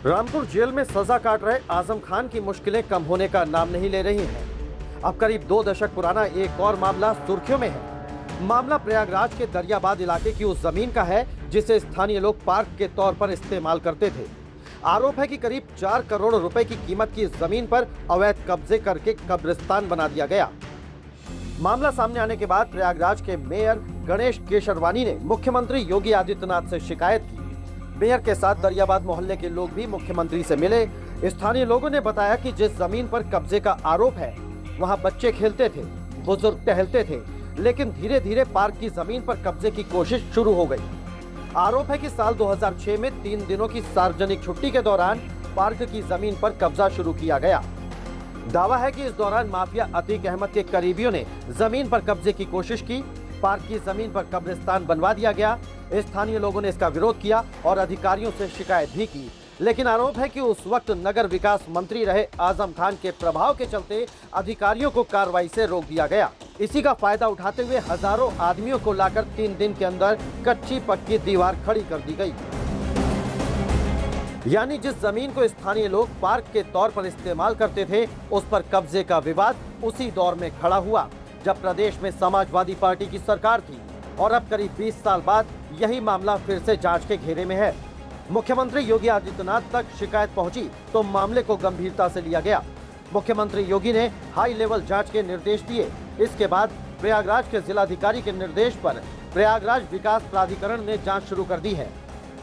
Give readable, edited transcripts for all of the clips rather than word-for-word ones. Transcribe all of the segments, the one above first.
Rampur jail में सजा काट रहे आजम खान की मुश्किलें कम होने का नाम नहीं ले रही हैं। अब करीब 2 दशक पुराना एक और मामला सुर्खियों में है। मामला प्रयागराज के दरियाबाद इलाके की उस जमीन का है जिसे स्थानीय लोग पार्क के तौर पर इस्तेमाल करते थे। आरोप है कि करीब 4 करोड़ रुपए की कीमत की इस जमीन पर अवैध कब्जे करके कब्रिस्तान बना दिया गया। मामला सामने आने के बाद प्रयागराज के मेयर गणेश केशरवानी ने मुख्यमंत्री योगी आदित्यनाथ से शिकायत की। मेयर के साथ दरियाबाद मोहल्ले के लोग भी मुख्यमंत्री से मिले। स्थानीय लोगों ने बताया कि जिस जमीन पर कब्जे का आरोप है वहां बच्चे खेलते थे, बुजुर्ग टहलते थे, लेकिन धीरे धीरे पार्क की जमीन पर कब्जे की कोशिश शुरू हो गई। आरोप है कि साल 2006 में 3 दिनों की सार्वजनिक छुट्टी के दौरान पार्क की जमीन पर कब्जा शुरू किया गया। दावा है कि इस दौरान माफिया अतीक अहमद के करीबियों ने जमीन पर कब्जे की कोशिश की। पार्क की जमीन पर कब्रिस्तान बनवा दिया गया। स्थानीय लोगों ने इसका विरोध किया और अधिकारियों से शिकायत भी की, लेकिन आरोप है कि उस वक्त नगर विकास मंत्री रहे आजम खान के प्रभाव के चलते अधिकारियों को कार्रवाई से रोक दिया गया। इसी का फायदा उठाते हुए हजारों आदमियों को लाकर 3 दिन के अंदर कच्ची पक्की दीवार खड़ी कर दी गई। यानी जिस जमीन को स्थानीय लोग पार्क के तौर पर इस्तेमाल करते थे, उस पर कब्जे का विवाद उसी दौर में खड़ा हुआ जब प्रदेश में समाजवादी पार्टी की सरकार थी, और अब करीब 20 साल बाद यही मामला फिर से जांच के घेरे में है। मुख्यमंत्री योगी आदित्यनाथ तक शिकायत पहुंची तो मामले को गंभीरता से लिया गया। मुख्यमंत्री योगी ने हाई लेवल जांच के निर्देश दिए। इसके बाद प्रयागराज के जिलाधिकारी के निर्देश पर प्रयागराज विकास प्राधिकरण ने जांच शुरू कर दी है।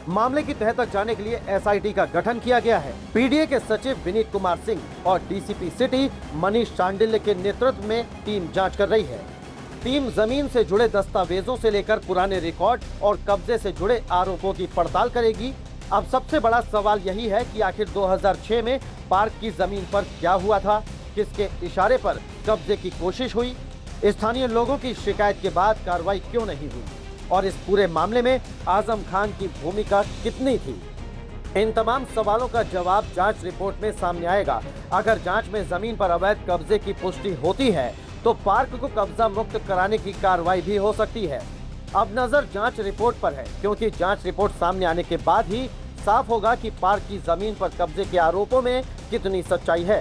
मामले की तह तक जाने के लिए एसआईटी का गठन किया गया है। पीडीए के सचिव विनीत कुमार सिंह और डीसीपी सिटी मनीष शांडिल्य के नेतृत्व में टीम जांच कर रही है। टीम जमीन से जुड़े दस्तावेजों से लेकर पुराने रिकॉर्ड और कब्जे से जुड़े आरोपों की पड़ताल करेगी। अब सबसे बड़ा सवाल यही है कि आखिर 2006 में पार्क की जमीन पर क्या हुआ था, किसके इशारे पर कब्जे की कोशिश हुई, स्थानीय लोगों की शिकायत के बाद कार्रवाई क्यों नहीं हुई, और इस पूरे मामले में आजम खान की भूमिका कितनी थी। इन तमाम सवालों का जवाब जांच रिपोर्ट में सामने आएगा। अगर जांच में जमीन पर अवैध कब्जे की पुष्टि होती है तो पार्क को कब्जा मुक्त कराने की कार्रवाई भी हो सकती है। अब नजर जांच रिपोर्ट पर है, क्योंकि जांच रिपोर्ट सामने आने के बाद ही साफ होगा कि पार्क की जमीन पर कब्जे के आरोपों में कितनी सच्चाई है।